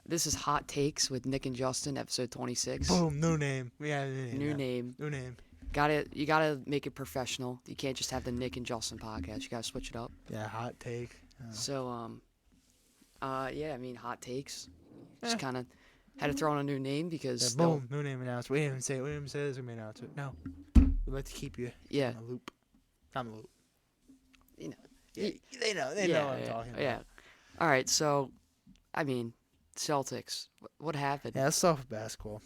This is Hot Takes with Nick and Justin, episode 26. Boom, new name. We got a new name. New now. name. New name. You gotta make it professional. You can't just have the Nick and Justin podcast. You gotta switch it up. Yeah, hot take. So, Hot Takes. Just Eh. kind of had to throw on a new name because boom, new name announced. We didn't even say this. We announced it. No, we like to keep you Yeah. in the loop. I'm the loop. You know. Yeah, they know. They know what I'm talking about. Yeah. All right. So, Celtics. What happened? Yeah, let's start with basketball.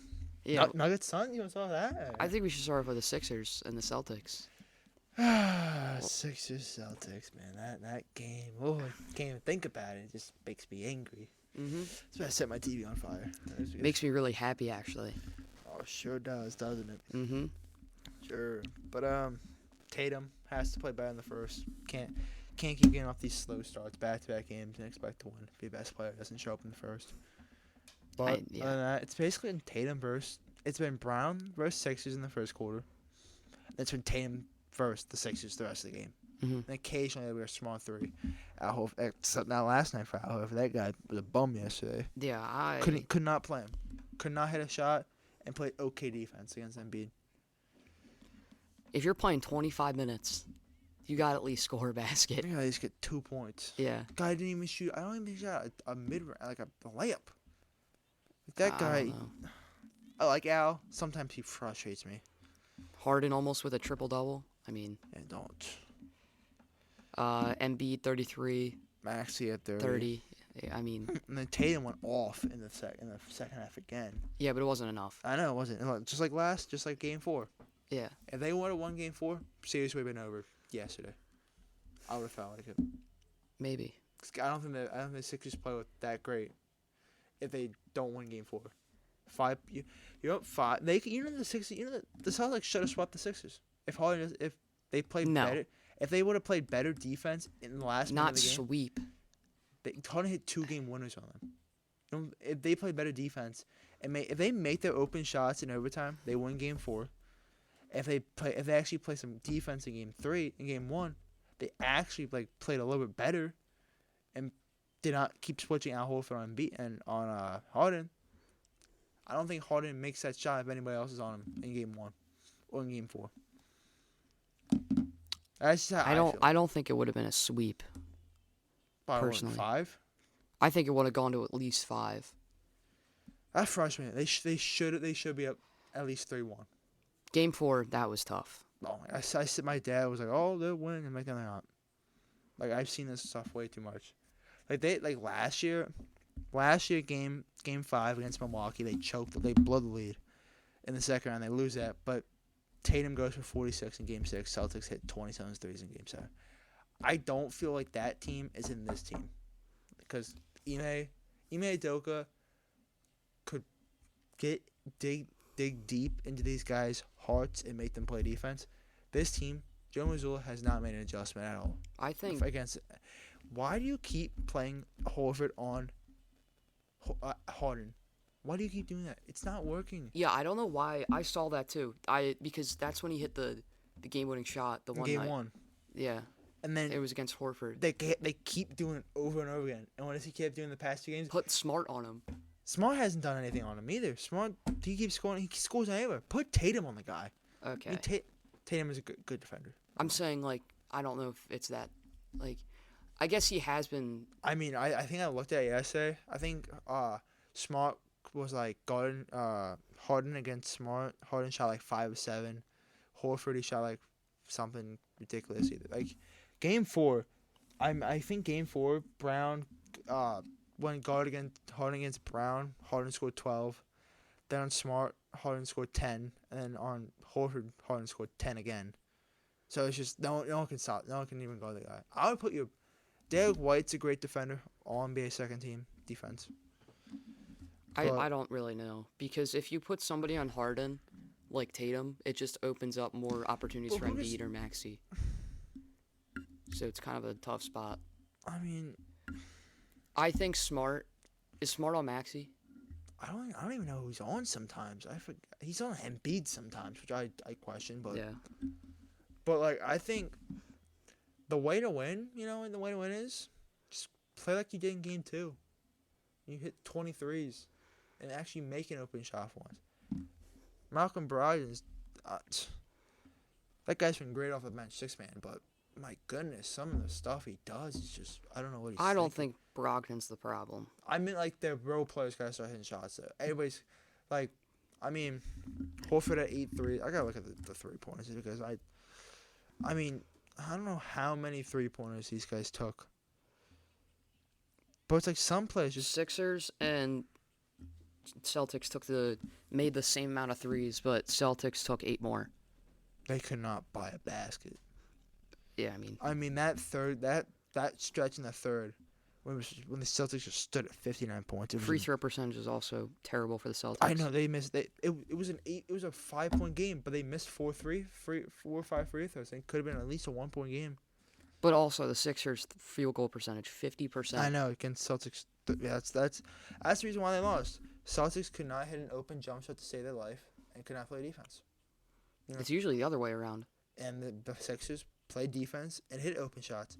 Yeah. Nuggets, Suns. You want to talk that? I think we should start off with the Sixers and the Celtics. Sixers, Celtics, man. That game. Oh, I can't even think about it. It just makes me angry. Mm-hmm. That's why I set my TV on fire. Makes me really happy, actually. Oh, sure does, doesn't it? Mm-hmm. Sure. But Tatum has to play better in the first. Can't keep getting off these slow starts, back-to-back games, and expect to win. Be the best player doesn't show up in the first. But other than that, it's basically in Tatum versus. It's been Brown versus Sixers in the first quarter. It's been Tatum versus the Sixers the rest of the game. Mm-hmm. And occasionally we were small three. Except not last night for Al Horford. That guy was a bum yesterday. Yeah, Could not play him. Could not hit a shot and played okay defense against Embiid. If you're playing 25 minutes, you got to at least score a basket. Yeah, he's get 2 points. Yeah. Guy didn't even shoot. I don't even think he shot a mid like a layup. Like that guy. I don't know. I like Al. Sometimes he frustrates me. Harden almost with a triple-double. I mean, And don't. Embiid 33, Maxey at 30. I mean, And then Tatum went off in the second half again. yeah, but it wasn't enough. I know it wasn't. And just like game 4. Yeah. If they would have won game 4, series would have been over yesterday. I would have felt like it. Maybe. 'Cause I don't think the Sixers play with that great. If they don't win game 4, you're up 5. The Sixers. The Celtics should have swept the Sixers. If they played better. If they would have played better defense in the last minute Not of the game, sweep. Harden hit 2-game winners on them. If they play better defense if they make their open shots in overtime, they win game 4. If they actually play some defense in game 3 and game 1, they actually played a little bit better, and did not keep switching Al Horford on Harden. I don't think Harden makes that shot if anybody else is on him in game 1 or in game 4. That's just how I feel. I don't think it would have been a sweep. By personally. 5. I think it would have gone to at least 5. That frustrates me. They should be up at least 3-1. Game 4, that was tough. Oh, my dad was like, "Oh, they're winning," and they're not. Like, I've seen this stuff way too much. Last year, game 5 against Milwaukee, they choked. They blew the lead in the second round. They lose that, but Tatum goes for 46 in game 6. Celtics hit 27 threes in game 7. I don't feel like that team is in this team, because Ime Udoka could dig deep into these guys' hearts and make them play defense. This team, Joe Mazzulla has not made an adjustment at all. I think Why do you keep playing Horford on Harden? Why do you keep doing that? It's not working. Yeah, I don't know why. I saw that too. Because that's when he hit the game-winning shot. The one Game night. 1. Yeah. And then It was against Horford. they keep doing it over and over again. And what does he keep doing the past 2 games? Put Smart on him. Smart hasn't done anything on him either. Smart, he keeps scoring. He scores anywhere. Put Tatum on the guy. Okay. I mean, Tatum is a good defender. I'm saying, I don't know if it's that. I guess he has been. I mean, I think I looked at it yesterday. I think Smart was guarding Harden against Smart. Harden shot 5 of 7. Horford, he shot something ridiculous either. Game 4, I think game 4, Brown went guard against Harden against Brown. Harden scored 12. Then on Smart, Harden scored 10, and then on Horford, Harden scored 10 again. So it's just no one can stop. No one can even guard the guy. I would put Derek White's a great defender, all NBA second team defense. I don't really know, because if you put somebody on Harden, like Tatum, it just opens up more opportunities for Embiid or Maxey. So it's kind of a tough spot. I mean, I think is Smart on Maxey? I don't even know who he's on sometimes. I forget. He's on Embiid sometimes, which I question. But Yeah. But I think the way to win, and the way to win is just play like you did in game 2. You hit 23s and actually make an open shot for once. Malcolm Brogdon's that guy's been great off the bench, 6-man, but my goodness, some of the stuff he does is just I don't know what he's I don't thinking. think Brogdon's the problem. I mean, like, their role players gotta start hitting shots. Though. Everybody's like, I mean, Horford at 8-3. I gotta look at the 3-pointers because I mean, I don't know how many 3-pointers these guys took, but it's like some players just Sixers and Celtics made the same amount of threes, but Celtics took 8 more. they could not buy a basket. Yeah, I mean that stretch in the third when the Celtics just stood at 59 points. free throw percentage is also terrible for the Celtics. I know they missed. It was a 5-point game, but they missed 4 or 5 free throws. It could have been at least a 1-point game. But also the Sixers field goal percentage 50%. I know against Celtics. Yeah, that's the reason why they lost. Celtics could not hit an open jump shot to save their life and could not play defense. You know, It's usually the other way around. and the Sixers played defense and hit open shots.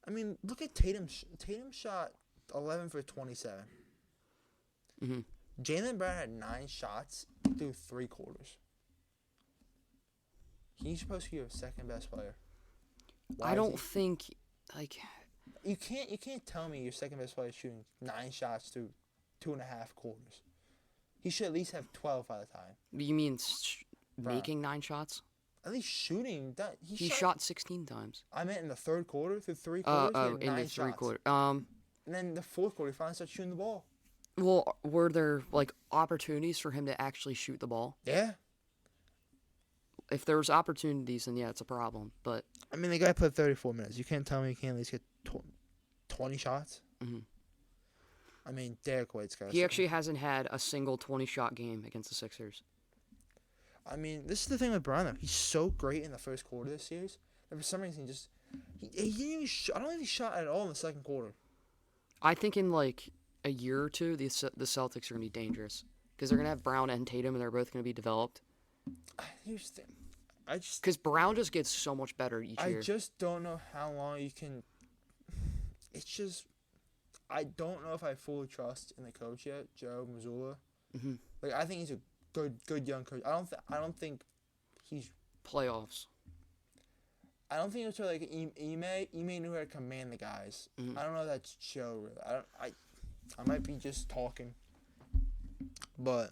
I mean, look at Tatum. Tatum shot 11 for 27. hmm Jaylen Brown had 9 shots through 3 quarters. He's supposed to be your second best player. I don't think like You can't tell me your second best player is shooting 9 shots through 2.5 quarters. He should at least have 12 by the time. you mean Brown. making 9 shots. At least shooting. That He shot 16 times. I meant in the third quarter through 3 quarters. He had In 9 the 3 shots. quarter. And then the fourth quarter, he finally started shooting the ball. Well, were there like opportunities for him to actually shoot the ball? Yeah. If there was opportunities, then yeah, it's a problem. But I mean, the guy played 34 minutes. You can't tell me he can't at least get 20 shots. Mhm. I mean, Derek White's got. he actually hasn't had a single 20-shot game against the Sixers. I mean, this is the thing with Brown, though. He's so great in the first quarter of this series. And for some reason, he didn't even I don't think he shot at all in the second quarter. I think in like a year or two, the Celtics are going to be dangerous because they're going to have Brown and Tatum, and they're both going to be developed. Here's the thing. Because Brown just gets so much better each year. I just don't know how long you can. It's just. I don't know if I fully trust in the coach yet, Joe Mazzulla. Mhm. Like, I think he's a good young coach. I don't think he's. Playoffs. I don't think it's like Ime knew how to command the guys. Mhm. I don't know if that's Joe. Really. I might be just talking, but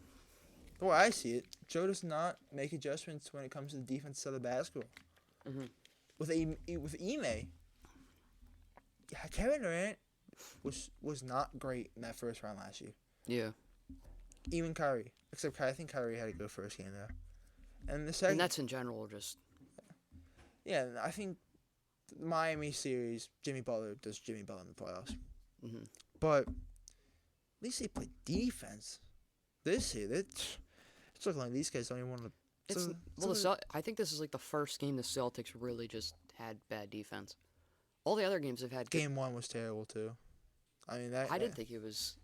the way I see it, Joe does not make adjustments when it comes to the defense side of the basketball. Mhm. With Ime, Kevin Durant was not great in that first round last year. Yeah. Even Kyrie, except I think Kyrie had a good first game though. And the second, And that's in general just. yeah, I think Miami series, Jimmy Butler does Jimmy Butler in the playoffs. Mhm. But at least they play defense. This year, it's looking like these guys don't even want to. I think this is like the first game the Celtics really just had bad defense. All the other games have had. Game 1 was terrible too. I mean that. I didn't think it was.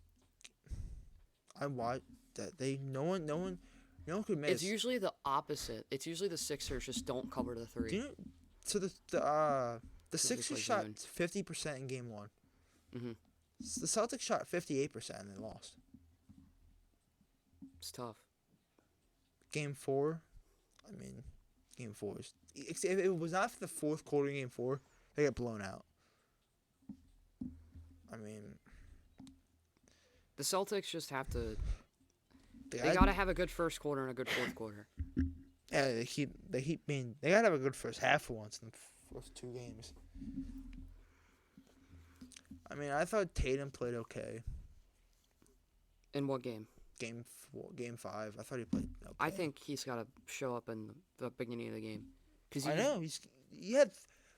I watched that. No one could miss. It's usually the opposite. It's usually the Sixers just don't cover the 3. Do you know, so the Sixers like shot zone. 50% in game 1. Mhm. The Celtics shot 58% and they lost. It's tough. Game 4, I mean, game 4 is. If it was not for the fourth quarter in game 4, they get blown out. I mean, The Celtics just have to. they They gotta have a good first quarter and a good fourth quarter. Yeah, they gotta have a good first half for once in the first 2 games. I mean, I thought Tatum played okay. In what game? Game 5. I thought he played okay. I think he's got to show up in the beginning of the game. Cause I know he had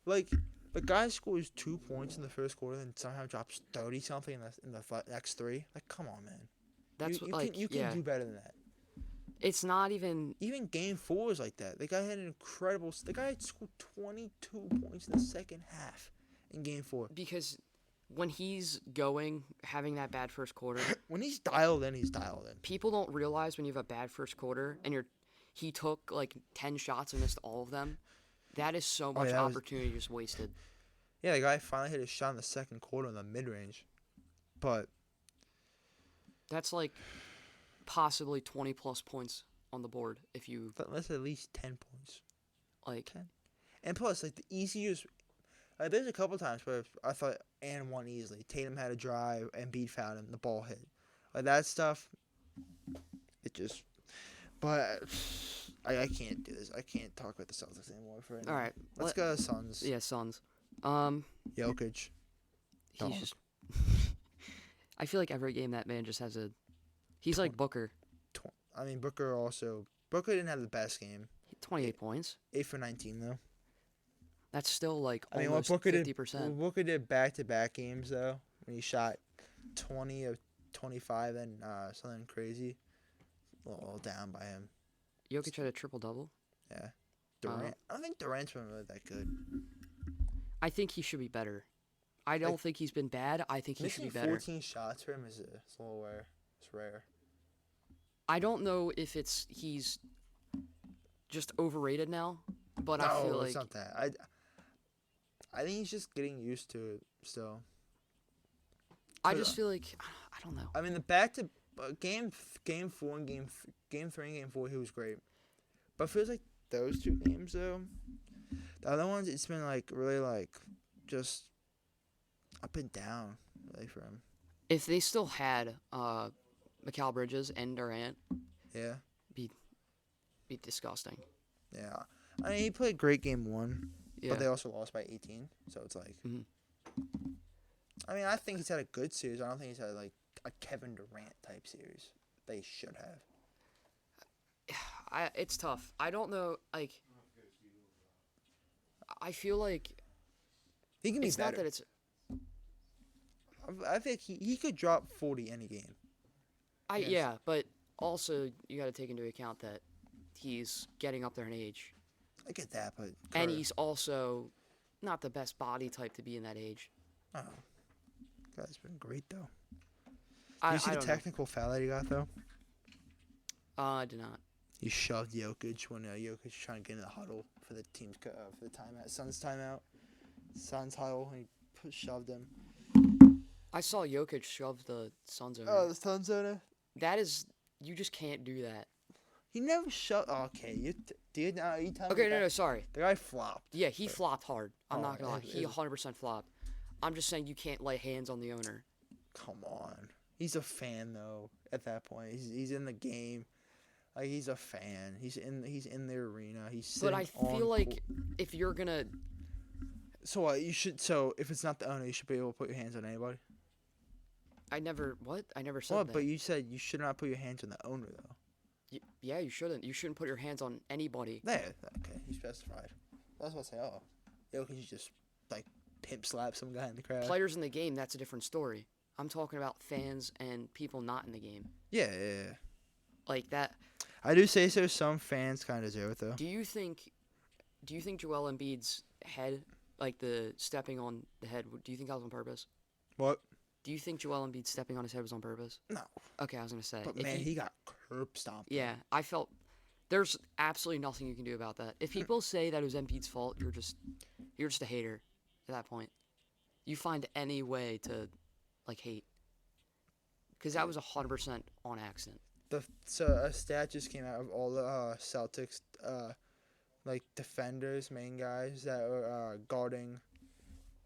like the guy scores 2 points in the first quarter and somehow drops 30 something in the next 3. Like, come on, man. That's You can do better than that. It's not even. Even game 4 was like that. The guy had an incredible. The guy had scored 22 points in the second half in game 4. Because when he's having that bad first quarter, When he's dialed in, he's dialed in. people don't realize when you have a bad first quarter and he took like 10 shots and missed all of them. That is so much opportunity just wasted. Yeah, the guy finally hit a shot in the second quarter in the mid range, but That's like possibly 20 plus points on the board if you But that's at least 10 points. like 10. And plus, like the easiest. There's a couple times where I thought Ant won easily. Tatum had a drive, and Embiid fouled him. The ball hit. Like that stuff. It just. But I can't do this. I can't talk about the Celtics anymore for right now. all right. Let's go to Suns. Yeah, Suns. Jokic. Dog. He's just. I feel like every game that man just has a. He's like Booker. I mean, Booker didn't have the best game. 28 points. 8 for 19 though. That's still like I mean, almost what Booker 50%. did. Booker did back-to-back games though, when he shot 20 of 25 and something crazy. A little down by him. Jokic had a triple double. Yeah. Durant. I don't think Durant's been really that good. I think he should be better. I don't think he's been bad. I think he should be better. 14 shots for him is a little rare. It's rare. I don't know if he's just overrated now, but I feel like it's not that. I think he's just getting used to it still. I just feel like I don't know. I mean, the back to game 4 and game 3 and game 4 he was great, but it feels like those two games though. The other ones it's been like really like just up and down really for him. If they still had Mikal Bridges and Durant, Yeah. be disgusting. Yeah. I mean, he played great game 1, Yeah. but they also lost by 18, so it's like. Mhm. I mean, I think he's had a good series. I don't think he's had like a Kevin Durant type series. They should have. It's tough. I don't know. Like, I feel like He can be it's better. not that it's. I think he could drop 40 any game. Yes. Yeah, but also you got to take into account that he's getting up there in age, I get that, but and he's also not the best body type to be in that age. oh, guy's been great though. I You see the don't know. technical foul that he got though? I did not. He shoved Jokic when Jokic was trying to get in the huddle for the team's for the timeout, Suns timeout, Suns huddle. And he shoved him. I saw Jokic shove the Suns over. Oh, the Suns owner. That is, you just can't do that. He never shoved. Oh, okay, you did now. You tell Okay, me no, that- sorry. The guy flopped. Yeah, he flopped hard. I'm Oh, not gonna lie. He it- 100% flopped. I'm just saying you can't lay hands on the owner. Come on. He's a fan though. At that point, he's in the game. Like he's a fan. He's in the arena. He's But I sitting on feel like court. if you're gonna, So what you should. So if it's not the owner, you should be able to put your hands on anybody. I never said What? that. But you said you should not put your hands on the owner though. Yeah, you shouldn't. You shouldn't put your hands on anybody. There. Okay, he specified. That's what I say. Oh, Jokic just like pimp slap some guy in the crowd. Players in the game, that's a different story. I'm talking about fans and people not in the game. Yeah. Like that. I do say so. Some fans kind of deserve it though. Do you think Joel Embiid's head, like the stepping on the head, do you think that was on purpose? What? Do you think Joel Embiid stepping on his head was on purpose? No. Okay, I was gonna say. But if man, he got curb stomped. Yeah, I felt there's absolutely nothing you can do about that. If people say that it was Embiid's fault, you're just a hater at that point. You find any way to like hate, because that was 100% on accident. So a stat just came out of all the Celtics like defenders, main guys that were guarding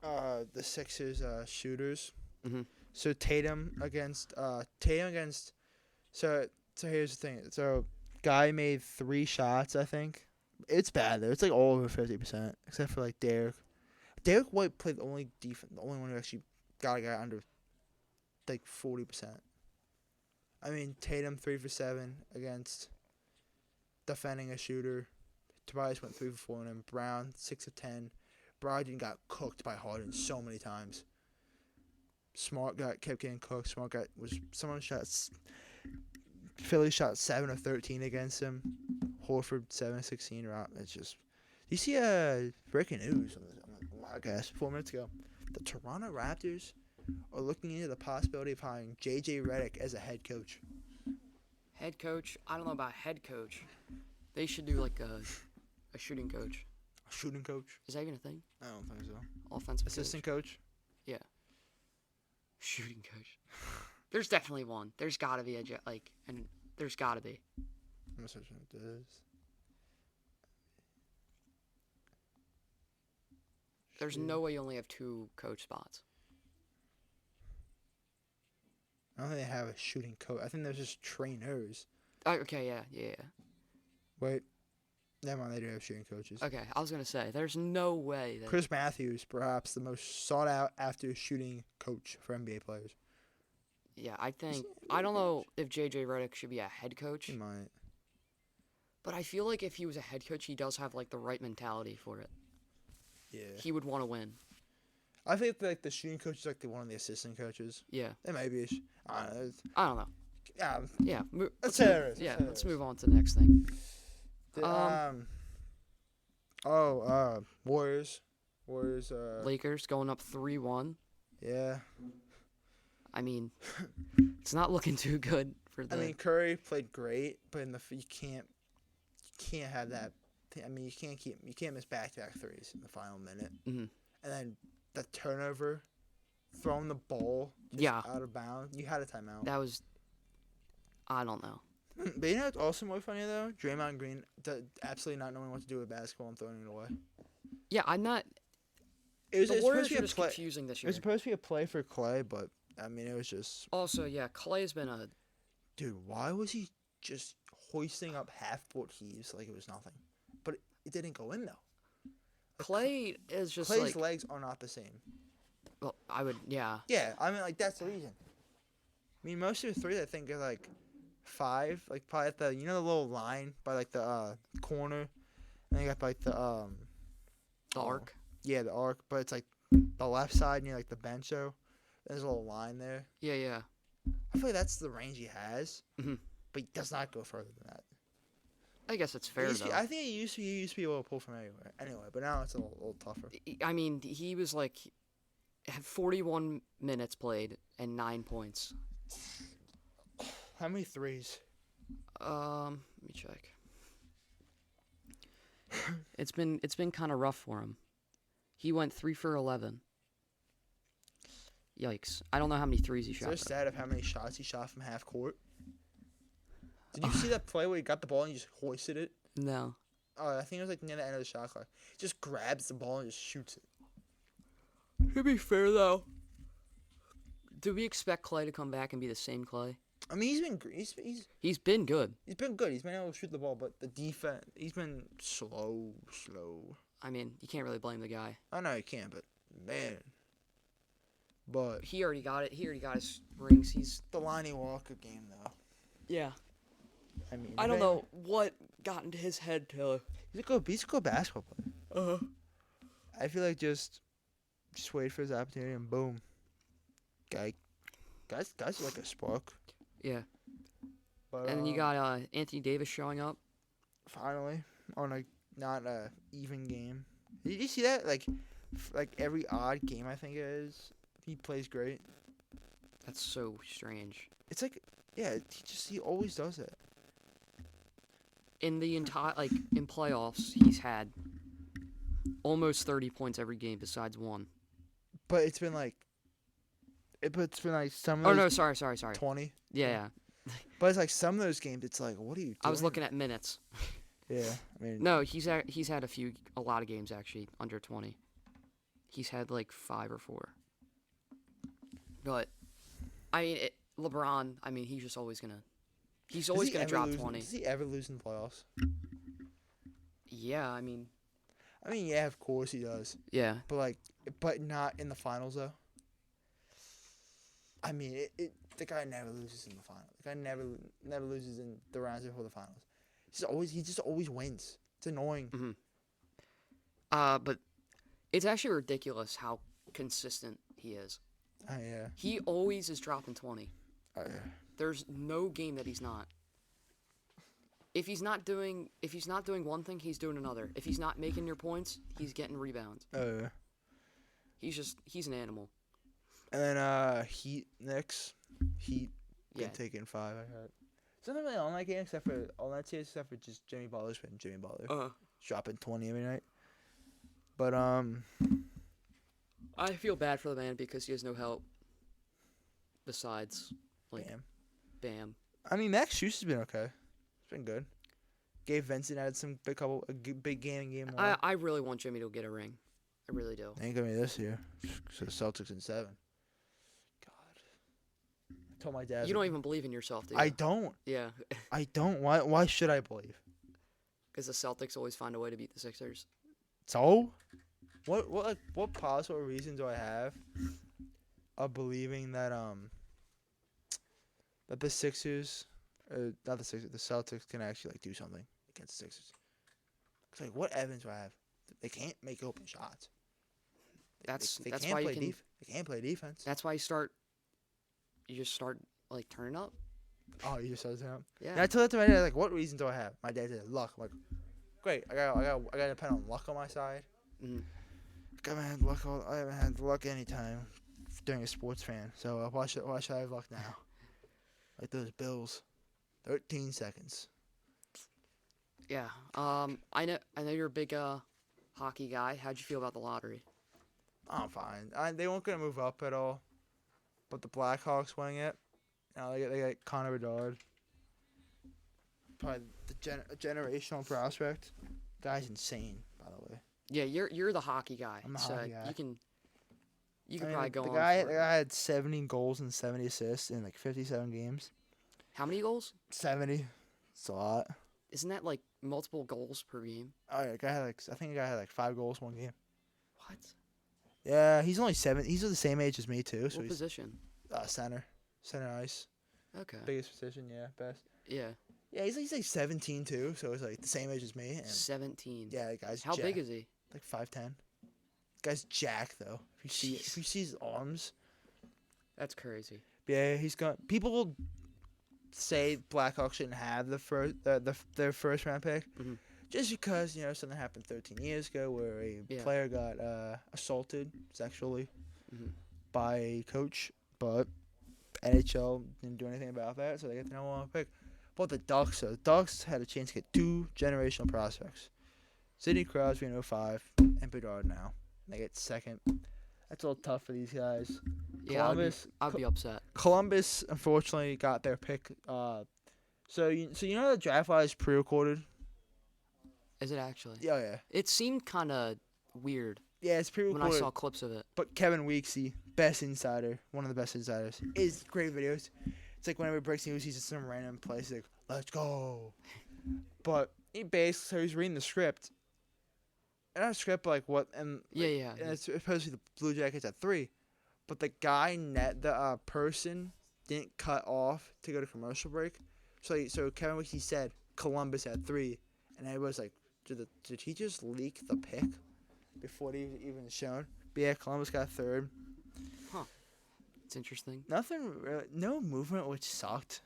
the Sixers shooters. Mhm. So Tatum against so here's the thing. So guy made 3 shots, I think. It's bad though. It's like all over 50%, except for like Derek. Derek White played the only one who actually got a guy under like 40%. I mean, Tatum 3 for 7 against defending a shooter. Tobias went 3 for 4 on him. Brown 6 of 10. Brogdon got cooked by Harden so many times. Smart kept getting cooked. Philly shot 7 of 13 against him. Horford 7 of 16. It's just. You see breaking news on the podcast 4 minutes ago. The Toronto Raptors are looking into the possibility of hiring J.J. Redick as a head coach. Head coach? I don't know about head coach. They should do like a shooting coach. A shooting coach? Is that even a thing? I don't think so. Offensive Assistant coach? Yeah. Shooting coach. There's definitely one. There's got to be and there's got to be. I'm searching what this. There's no way you only have 2 coach spots. I don't think they have a shooting coach. I think there's just trainers. Oh, okay, yeah. Wait. Never mind, they do have shooting coaches. Okay, I was going to say, there's no way that... Chris Matthews, perhaps the most sought out after shooting coach for NBA players. Yeah, I don't know if JJ Redick should be a head coach. He might. But I feel like if he was a head coach, he does have like the right mentality for it. Yeah. He would want to win. I think like the shooting coach is like one of the assistant coaches. Yeah. They may be. I don't know. I don't know. Yeah. Yeah. Let's move on to the next thing. Warriors. Lakers going up 3-1. Yeah. I mean, it's not looking too good for the... I mean, Curry played great, but you can't have that. I mean, you can't miss back-to-back threes in the final minute. Mm-hmm. And then the turnover, throwing the ball out of bounds. You had a timeout. That was... I don't know. But you know what's also more funny, though? Draymond Green absolutely not knowing what to do with basketball and throwing it away. Yeah, I'm not... The Warriors are just confusing this year. It was supposed to be a play for Clay, but, I mean, it was just... Also, yeah, Clay's been a... Dude, why was he just hoisting up half-court heaves like it was nothing? But it didn't go in, though. Clay is just Clay's legs are not the same. Well, yeah. Yeah, I mean, like, that's the reason. I mean, most of the threes, I think, are, like, 5. Like, probably at the, the little line by, like, the corner. And you got, like, the arc? Yeah, the arc. But it's, like, the left side near, like, the bench, though. There's a little line there. Yeah. I feel like that's the range he has. Mm-hmm. But he does not go further than that. I guess it's fair, though. I think he used to be able to pull from anywhere. Anyway, but now it's a little tougher. I mean, he was, like, had 41 minutes played and 9 points. How many threes? Let me check. It's been kind of rough for him. He went 3 for 11. Yikes! I don't know how many threes he shot. Is there a stat of how many shots he shot from half court? Did you see that play where he got the ball and he just hoisted it? No. Oh, I think it was like near the end of the shot clock. He just grabs the ball and just shoots it. To be fair, though, do we expect Clay to come back and be the same Clay? I mean, he's been good. He's been good. He's been good. He's been able to shoot the ball, but the defense, he's been slow. I mean, you can't really blame the guy. I know you can't, but man. But he already got it. He already got his rings. He's the Lonnie Walker game, though. Yeah. I mean, I don't know what got into his head to. He's a good basketball player. I feel like just wait for his opportunity and boom. Guys like a spark. Yeah. But, and then you got Anthony Davis showing up. Finally, on a not a even game. Did you see that? Like every odd game, I think it is. He plays great. That's so strange. It's like, yeah, he always does it. In the entire in playoffs, he's had almost 30 points every game besides one. But it's been like some of those... Oh, no, sorry. 20? Yeah. But it's like some of those games, it's like, what are you doing? I was looking at minutes. Yeah, I mean... No, he's had a lot of games, actually, under 20. He's had, 5 or 4. But, I mean, LeBron, I mean, he's just always going to... He's always going to drop 20. Does he ever lose in the playoffs? Yeah, I mean... yeah, of course he does. Yeah. But not in the finals, though. I mean, the guy never loses in the finals. The guy never loses in the rounds before the finals. He just always wins. It's annoying. Mm-hmm. But it's actually ridiculous how consistent he is. Yeah. He always is dropping 20. Yeah. There's no game that he's not. If he's not doing one thing, he's doing another. If he's not making your points, he's getting rebounds. Yeah. He's an animal. And then Heat next. Heat get taken 5, I heard. It's not really on that game except for just Jimmy Butler's been Jimmy Butler. Dropping 20 every night. But I feel bad for the man because he has no help besides Like, Bam. I mean, Max Schuster's has been okay. It's been good. Gabe Vincent had some big game in game 1. I really want Jimmy to get a ring. I really do. Ain't gonna be this year. So the Celtics in 7. God. I told my dad. You don't even believe in yourself, do you? I don't. Yeah. I don't. Why should I believe? Because the Celtics always find a way to beat the Sixers. So? What possible reason do I have of believing that that the Sixers, not the Sixers, the Celtics can actually do something against the Sixers? Cause what evidence do I have? They can't make open shots. That's They that's can't why you play can. They can't play defense. That's why you just start like turning up. Oh, you just said that. Yeah. And I told that to my dad. Like, what reason do I have? My dad said luck. I'm like, great. I got to depend on luck on my side. Mm. I haven't had luck. I haven't had luck anytime during a sports fan. So why should I have luck now? Like those Bills, 13 seconds. Yeah. I know you're a big hockey guy. How'd you feel about the lottery? I'm fine. They weren't gonna move up at all, but the Blackhawks winning it. Now they got Connor Bedard. Probably a generational prospect. Guy's insane, by the way. Yeah, you're the hockey guy. I'm the so hockey guy. You can probably go the on. guy, for the guy had 70 goals and 70 assists in like 57 games. How many goals? 70. It's a lot. Isn't that like multiple goals per game? Oh yeah, I think the guy had like 5 goals one game. What? Yeah, he's only 7. He's the same age as me too. So What he's position? center ice. Okay. Biggest position, yeah, best. Yeah. Yeah, he's like 17 too, so he's like the same age as me. And 17. yeah, the guy's How jacked. big is he? Like 5'10". Guy's jacked though. If you see his arms, That's crazy. yeah, he's got. People will say Blackhawks shouldn't have their first round pick, Mhm. just because something happened 13 years ago where a Yeah. player got assaulted sexually Mhm. by a coach, but NHL didn't do anything about that, so they get the number 1 pick. But the Ducks had a chance to get 2 generational prospects, Sidney Crosby in 05 and Bedard now. They get second. That's a little tough for these guys. Yeah, I'd be upset. Columbus unfortunately got their pick. So you know the draft lot is pre-recorded. Is it actually? Yeah. It seemed kind of weird Yeah, it's when pre-recorded. I saw clips of it. But Kevin Weeksy, best insider, one of the best insiders, is great videos. It's like whenever he breaks news, he's in some random place like, let's go. But he's reading the script. And not a script, but like what, and Yeah. and it's supposed to be the Blue Jackets at 3, but the guy the person didn't cut off to go to commercial break, so Kevin Weeksy said Columbus at 3, and everybody's like, did he just leak the pick before they even shown? But yeah, Columbus got 3rd. It's interesting. Nothing, really, no movement, which sucked.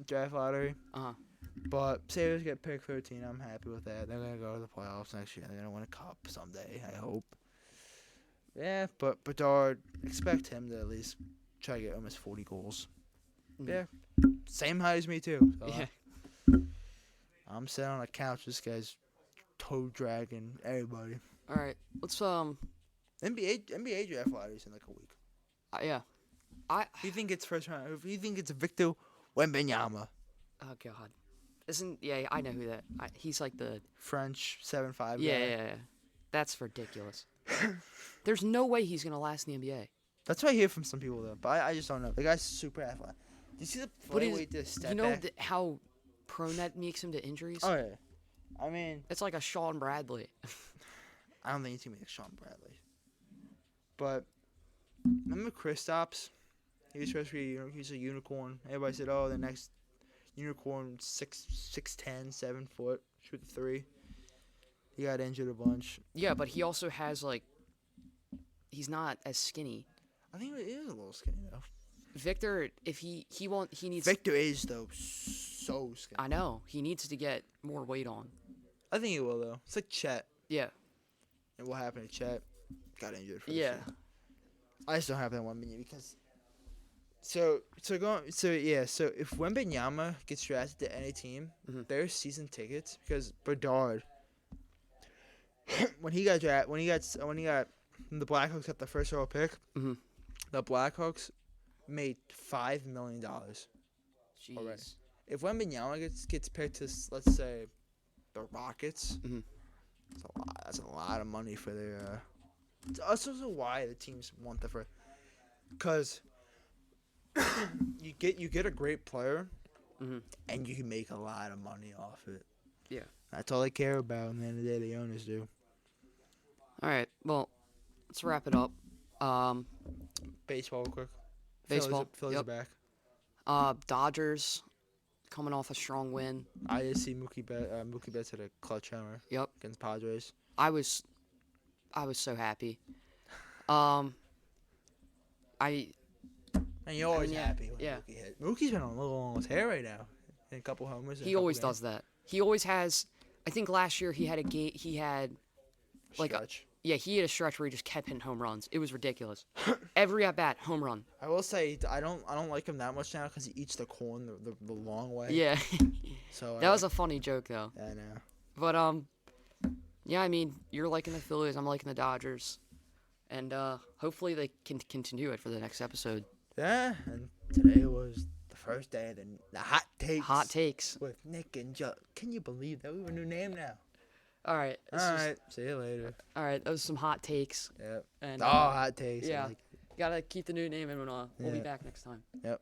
Draft lottery. Uh-huh. But Sabres get pick 13. I'm happy with that. They're going to go to the playoffs next year. They're going to win a cup someday, I hope. Yeah, but Bedard, expect him to at least try to get almost 40 goals. Mm. Yeah. Same height as me, too. So Yeah. I'm sitting on a couch. This guy's toe dragging everybody. All right. Let's NBA draft lottery's in like a week. yeah. If you think it's first round, if you think it's Victor Wembanyama, Oh God. I know who that. He's like the. French 7'5" guy. Yeah. That's ridiculous. There's no way he's gonna last in the NBA. That's what I hear from some people though, but I just don't know. The guy's super athletic. Do you see the But play where he did a step you know back? how prone that makes him to injuries? Oh yeah. I mean, It's like a Sean Bradley. I don't think he's gonna be like Sean Bradley. But remember Kristaps? He was supposed to be he's a unicorn. Everybody said, "Oh, the next unicorn 6'10", 7 foot, shoot the 3." He got injured a bunch. Yeah, but he also has like. He's not as skinny. I think he is a little skinny though. Victor, if he needs. Victor is though so skinny. I know he needs to get more weight on. I think he will though. It's like Chet. Yeah. And what happened to Chet? Got injured for the Yeah. season. I just don't have that 1 minute because. So if Wembanyama gets drafted to any team, Mhm. there's season tickets because Bedard. when the Blackhawks got the first overall pick, Mhm. the Blackhawks made $5 million. Already. Jeez. If Wembanyama gets picked to, let's say, the Rockets, Mhm. that's a lot of money for their. It's also why the teams want the first, because you get a great player, Mhm. and you can make a lot of money off it. Yeah. That's all they care about. And the end of the day, the owners do. All right. Well, let's wrap it up. Baseball, real quick. Baseball. Phillies Yep. are back. Dodgers coming off a strong win. I just see Mookie Betts hit a clutch hammer. Yep. Against Padres. I was so happy. I And you're always yeah, happy when yeah. Mookie hit. Mookie's been on a little on his hair right now. In a couple homers. He always does that. He always has. I think last year he had a game. He had like Stretch. he had a stretch where he just kept hitting home runs. It was ridiculous. Every at bat, home run. I will say I don't like him that much now because he eats the corn the long way. Yeah. So That was a funny joke though. I know. But yeah. I mean, you're liking the Phillies. I'm liking the Dodgers, and hopefully they can continue it for the next episode. Yeah, and today was the first day of the hot takes. Hot takes. With Nick and Joe. Can you believe that? We have a new name now. All right. All right. See you later. All right. Those are some hot takes. Yep. And Hot takes. yeah. Like, Gotta keep the new name, and we'll be Yeah. back next time. yep.